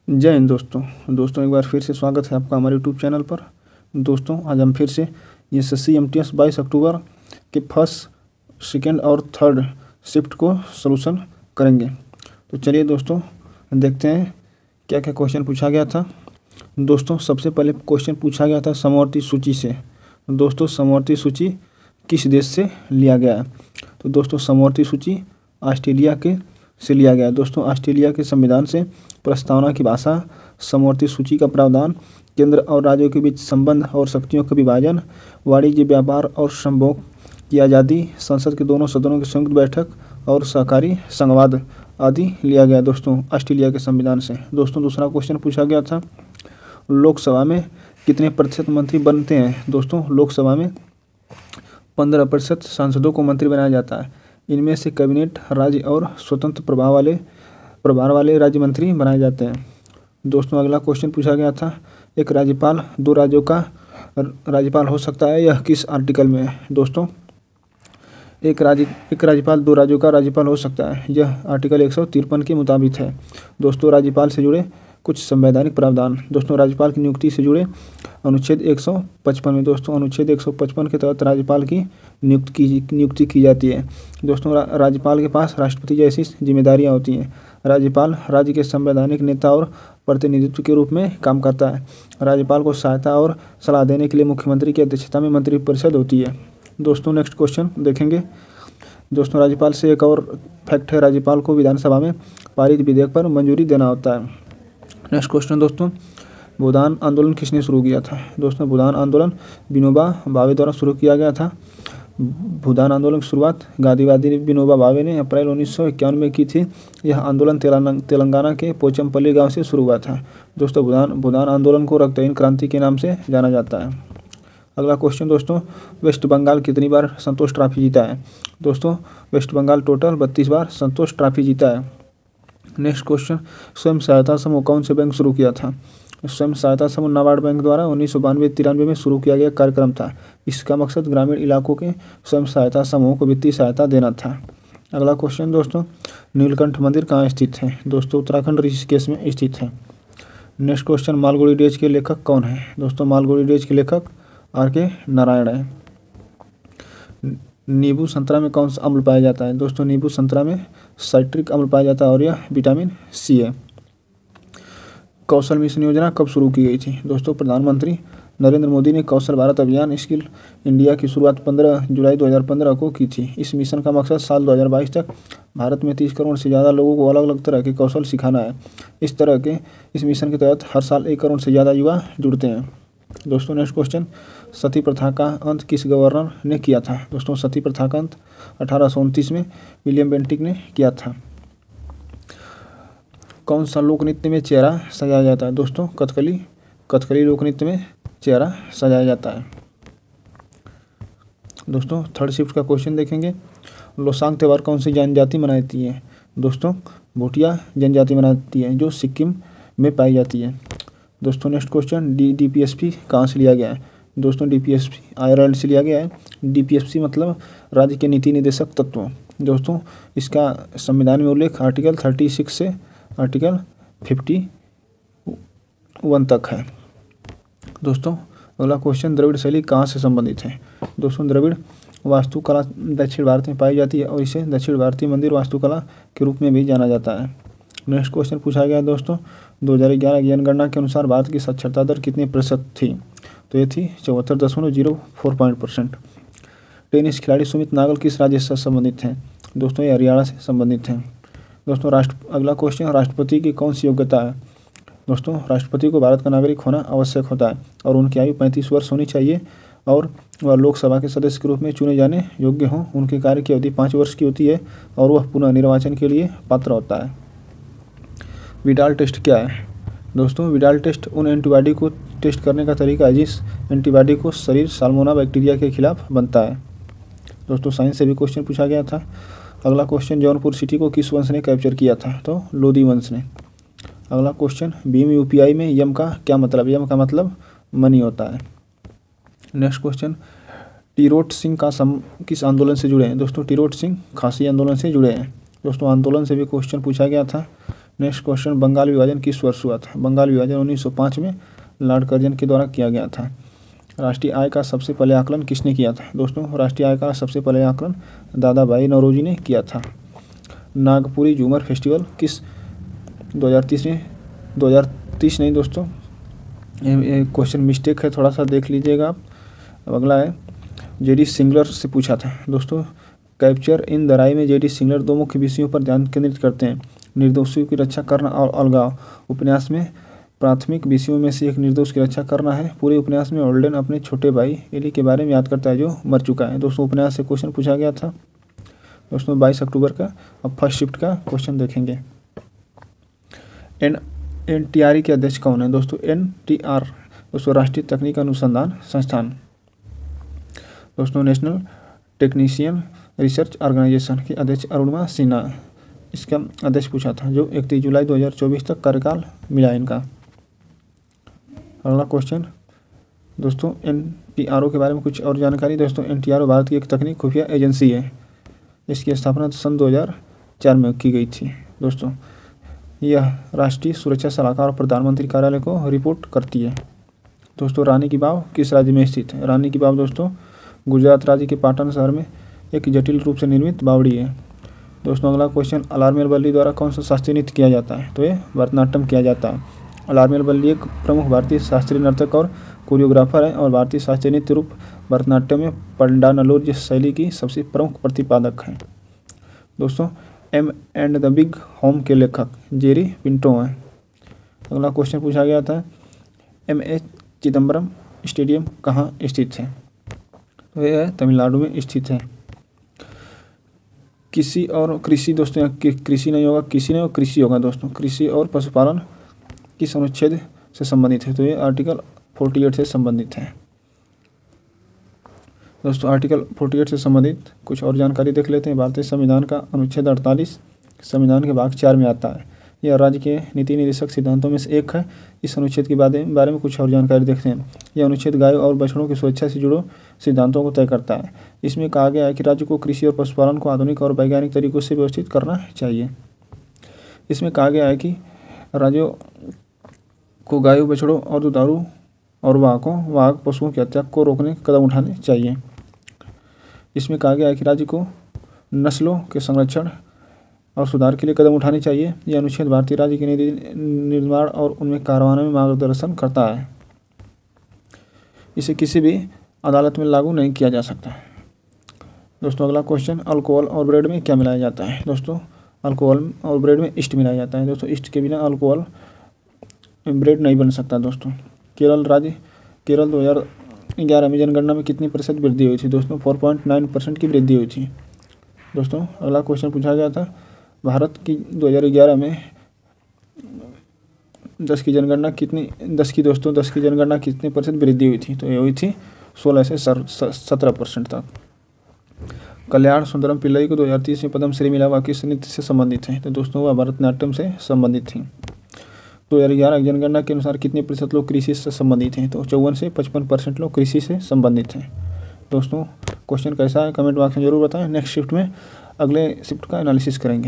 जय हिंद दोस्तों एक बार फिर से स्वागत है आपका हमारे यूट्यूब चैनल पर। दोस्तों आज हम फिर से एसएससी एमटीएस 22 अक्टूबर के फर्स्ट, सेकेंड और थर्ड शिफ्ट को सलूशन करेंगे। तो चलिए दोस्तों देखते हैं क्या क्या क्वेश्चन पूछा गया था। दोस्तों सबसे पहले क्वेश्चन पूछा गया था समवर्ती सूची से। दोस्तों समवर्ती सूची किस देश से लिया गया है? तो दोस्तों समवर्ती सूची ऑस्ट्रेलिया से लिया गया है। दोस्तों ऑस्ट्रेलिया के संविधान से प्रस्तावना की भाषा, समवर्ती सूची का प्रावधान, केंद्र और राज्यों के बीच संबंध और शक्तियों का विभाजन, वाणिज्य, व्यापार और संभोग की आज़ादी, संसद के दोनों सदनों की संयुक्त बैठक और सहकारी संघवाद आदि लिया गया दोस्तों ऑस्ट्रेलिया के संविधान से। दोस्तों दूसरा क्वेश्चन पूछा गया था लोकसभा में कितने प्रतिशत मंत्री बनते हैं? दोस्तों लोकसभा में 15% सांसदों को मंत्री बनाया जाता है। इनमें से कैबिनेट, राज्य और स्वतंत्र प्रभार वाले राज्य मंत्री बनाए जाते हैं। दोस्तों अगला क्वेश्चन पूछा गया था एक राज्यपाल दो राज्यों का राज्यपाल हो सकता है, यह किस आर्टिकल में है? दोस्तों एक राज्यपाल दो राज्यों का राज्यपाल हो सकता है, यह आर्टिकल 153 के मुताबिक है। दोस्तों राज्यपाल से जुड़े कुछ संवैधानिक प्रावधान। दोस्तों राज्यपाल की नियुक्ति से जुड़े अनुच्छेद 155 में दोस्तों अनुच्छेद 155 के तहत राज्यपाल की नियुक्ति की जाती है। दोस्तों राज्यपाल के पास राष्ट्रपति जैसी जिम्मेदारियां होती हैं। राज्यपाल राज्य के संवैधानिक नेता और प्रतिनिधित्व के रूप में काम करता है। राज्यपाल को सहायता और सलाह देने के लिए मुख्यमंत्री की अध्यक्षता में मंत्रिपरिषद होती है। दोस्तों नेक्स्ट क्वेश्चन देखेंगे। दोस्तों राज्यपाल से एक और फैक्ट है, राज्यपाल को विधानसभा में पारित विधेयक पर मंजूरी देना होता है। नेक्स्ट क्वेश्चन दोस्तों भूदान आंदोलन किसने शुरू किया था? दोस्तों भूदान आंदोलन विनोबा भावे द्वारा शुरू किया गया था। भूदान आंदोलन की शुरुआत गांधीवादी विनोबा भावे ने अप्रैल 1951 में की थी। यह आंदोलन तेलंगाना के पोचमपल्ली गांव से शुरू हुआ था। दोस्तों भूदान आंदोलन को रक्तहीन क्रांति के नाम से जाना जाता है। अगला क्वेश्चन दोस्तों वेस्ट बंगाल कितनी बार संतोष ट्रॉफी जीता है? दोस्तों वेस्ट बंगाल टोटल 32 बार संतोष ट्रॉफी जीता है। नेक्स्ट क्वेश्चन स्वयं सहायता समूह कौन से बैंक शुरू किया था? स्वयं सहायता समूह नाबार्ड बैंक द्वारा 1992-93 में शुरू किया गया कार्यक्रम था। इसका मकसद ग्रामीण इलाकों के स्वयं सहायता समूह को वित्तीय सहायता देना था। अगला क्वेश्चन दोस्तों नीलकंठ मंदिर कहाँ स्थित है? दोस्तों उत्तराखंड ऋषिकेश में स्थित है। नेक्स्ट क्वेश्चन मालगुडी डेज के लेखक कौन है? दोस्तों मालगुडी डेज के लेखक आर.के. नारायण है। नींबू संतरा में कौन सा अम्ल पाया जाता है? दोस्तों नींबू संतरा में साइट्रिक अम्ल पाया जाता है और यह विटामिन सी है। कौशल मिशन योजना कब शुरू की गई थी? दोस्तों प्रधानमंत्री नरेंद्र मोदी ने कौशल भारत अभियान स्किल इंडिया की शुरुआत 15 जुलाई 2015 को की थी। इस मिशन का मकसद साल 2022 तक भारत में 30 करोड़ से ज़्यादा लोगों को अलग अलग तरह के कौशल सिखाना है। इस मिशन के तहत हर साल 1 करोड़ से ज़्यादा युवा जुड़ते हैं। दोस्तों नेक्स्ट क्वेश्चन सती प्रथा का अंत किस गवर्नर ने किया था? दोस्तों सती प्रथा का अंत 1829 में विलियम बेंटिक ने किया था। कौन सा लोक नृत्य में चेहरा सजाया जाता है? दोस्तों कथकली लोक नृत्य में चेहरा सजाया जाता है। दोस्तों थर्ड शिफ्ट का क्वेश्चन देखेंगे। लोसांग त्यौहार कौन सी जनजाति मनाती है? दोस्तों भूटिया जनजाति मनाती है जो सिक्किम में पाई जाती है। दोस्तों नेक्स्ट क्वेश्चन डीपीएसपी कहाँ से लिया गया है? दोस्तों डीपीएसपी आयरलैंड से लिया गया है। डीपीएसपी मतलब राज्य के नीति निर्देशक तत्व। दोस्तों इसका संविधान में उल्लेख आर्टिकल 36 से आर्टिकल 51 तक है। दोस्तों अगला क्वेश्चन द्रविड़ शैली कहाँ से संबंधित है? दोस्तों द्रविड़ वास्तुकला दक्षिण भारत में पाई जाती है और इसे दक्षिण भारतीय मंदिर वास्तुकला के रूप में भी जाना जाता है। नेक्स्ट क्वेश्चन पूछा गया दोस्तों 2011 की जनगणना के अनुसार भारत की साक्षरता दर कितने प्रतिशत थी? तो ये थी 74.04%। टेनिस खिलाड़ी सुमित नागल किस राज्य से संबंधित हैं? दोस्तों ये हरियाणा से संबंधित हैं। दोस्तों अगला क्वेश्चन राष्ट्रपति की कौन सी योग्यता है? दोस्तों राष्ट्रपति को भारत का नागरिक होना आवश्यक होता है और उनकी आयु 35 वर्ष होनी चाहिए और वह लोकसभा के सदस्य के रूप में चुने जाने योग्य हों। उनके कार्य की अवधि 5 वर्ष की होती है और वह पुनः निर्वाचन के लिए पात्र होता है। विडाल टेस्ट क्या है? दोस्तों विडाल टेस्ट उन एंटीबॉडी को टेस्ट करने का तरीका है जिस एंटीबॉडी को शरीर साल्मोना बैक्टीरिया के खिलाफ बनता है। दोस्तों साइंस से भी क्वेश्चन पूछा गया था। अगला क्वेश्चन जौनपुर सिटी को किस वंश ने कैप्चर किया था? तो लोधी वंश ने। अगला क्वेश्चन भीम यूपीआई में यम का क्या मतलब? यम का मतलब मनी होता है। नेक्स्ट क्वेश्चन टिरोट सिंह किस आंदोलन से जुड़े हैं? दोस्तों टिरोट सिंह खासी आंदोलन से जुड़े हैं। दोस्तों आंदोलन से भी क्वेश्चन पूछा गया था। नेक्स्ट क्वेश्चन, बंगाल विभाजन किस वर्ष हुआ था? बंगाल विभाजन 1905 में लॉर्ड कर्जन के द्वारा किया गया था। राष्ट्रीय आय का सबसे पहले आकलन किसने किया था? दोस्तों, राष्ट्रीय आय का सबसे पहले आकलन दादा भाई नौरोजी ने किया था। नागपुरी झूमर फेस्टिवल किस 2030 नहीं दोस्तों, ये क्वेश्चन मिस्टेक है, थोड़ा सा देख लीजिएगा आप। अब अगला है, जेडी सिंगलर से पूछा था। दोस्तों, कैप्चर इन द राई में जेडी सिंगलर दो मुख्य विषयों पर ध्यान केंद्रित करते हैं, निर्दोषियों की रक्षा करना और अलगाव। उपन्यास में प्राथमिक विषयों में से एक निर्दोष की रक्षा करना है। पूरे उपन्यास में ओल्डेन अपने छोटे भाई एली के बारे में याद करता है जो मर चुका है। दोस्तों, उपन्यास से क्वेश्चन पूछा गया था दोस्तों 22 अक्टूबर का। अब फर्स्ट शिफ्ट का क्वेश्चन देखेंगे। NTRE के अध्यक्ष कौन है? दोस्तों, NTR दोस्तों राष्ट्रीय तकनीक अनुसंधान संस्थान। दोस्तों, नेशनल टेक्नीशियन रिसर्च ऑर्गेनाइजेशन की अध्यक्ष अरुणिमा सिन्हा इसका अध्यक्ष पूछा था, जो 31 जुलाई 2024 तक कार्यकाल मिला इनका। अगला क्वेश्चन दोस्तों, NTRO के बारे में कुछ और जानकारी। दोस्तों, NTRO भारत की एक तकनीक खुफिया एजेंसी है। इसकी स्थापना सन 2004 में की गई थी। दोस्तों, यह राष्ट्रीय सुरक्षा सलाहकार और प्रधानमंत्री कार्यालय को रिपोर्ट करती है। दोस्तों, रानी की वाव किस राज्य में स्थित है? रानी की वाव दोस्तों गुजरात राज्य के पाटन शहर में एक जटिल रूप से निर्मित बावड़ी है। दोस्तों, अगला क्वेश्चन, अलार्मेल बल्ली द्वारा कौन सा शास्त्रीय नृत्य किया जाता है? तो ये भरतनाट्यम किया जाता है। अलार्मेल बल्ली एक प्रमुख भारतीय शास्त्रीय नर्तक और कोरियोग्राफर है और भारतीय शास्त्रीय नृत्य रूप भरतनाट्यम में पंडानलोर शैली की सबसे प्रमुख प्रतिपादक है। दोस्तों, M and the Big Hoom के लेखक जेरी पिंटो हैं। अगला क्वेश्चन पूछा गया था, MA चिदम्बरम स्टेडियम कहाँ स्थित है? तो यह तमिलनाडु में स्थित है। कृषि और कृषि दोस्तों, यहाँ कृषि नहीं होगा, कृषि नहीं होगा, कृषि होगा दोस्तों। कृषि और पशुपालन किस अनुच्छेद से संबंधित है? तो ये आर्टिकल 48 से संबंधित है। दोस्तों, आर्टिकल 48 से संबंधित कुछ और जानकारी देख लेते हैं। भारतीय संविधान का अनुच्छेद 48 संविधान के भाग 4 में आता है। यह राज्य के नीति निर्देशक सिद्धांतों में से एक है। इस अनुच्छेद के बारे में कुछ और जानकारी देखते हैं। यह अनुच्छेद गाय और बछड़ों की सुरक्षा से जुड़े सिद्धांतों को तय करता है। इसमें कहा गया है कि राज्य को कृषि और पशुपालन को आधुनिक और वैज्ञानिक तरीकों से व्यवस्थित करना चाहिए। इसमें कहा गया है कि राज्यों को गायों, बछड़ों और दुधारू और वाहक पशुओं की हत्या को रोकने के कदम उठाने चाहिए। इसमें कहा गया है कि राज्य को नस्लों के संरक्षण और सुधार के लिए कदम उठाने चाहिए। यह अनुच्छेद भारतीय राज्य के नीति निर्माण और उनमें कार्यान्वयन में मार्गदर्शन करता है। इसे किसी भी अदालत में लागू नहीं किया जा सकता। दोस्तों, अगला क्वेश्चन, अल्कोहल और ब्रेड में क्या मिलाया जाता है? दोस्तों, अल्कोहल और ब्रेड में ईस्ट मिलाया जाता है। दोस्तों, ईस्ट के बिना अल्कोहल ब्रेड नहीं बन सकता। दोस्तों, केरल 2011 में जनगणना में कितनी प्रतिशत वृद्धि हुई थी? दोस्तों, 4.9% की वृद्धि हुई थी। दोस्तों, अगला क्वेश्चन पूछा गया था, भारत की 2011 में 10 की जनगणना कितनी प्रतिशत वृद्धि हुई थी? तो ये हुई थी 16 से 17% तक। कल्याण सुंदरम पिल्लई को 2030 में पद्मश्री मिला, वह किस नृत्य से संबंधित है? तो दोस्तों, वह भरतनाट्यम से संबंधित थी। 2011 जनगणना के अनुसार कितने प्रतिशत लोग कृषि से संबंधित हैं? तो 54 से 55% लोग कृषि से संबंधित हैं। दोस्तों, क्वेश्चन कैसा है कमेंट बॉक्स में जरूर बताएं। नेक्स्ट शिफ्ट में अगले शिफ्ट का एनालिसिस करेंगे।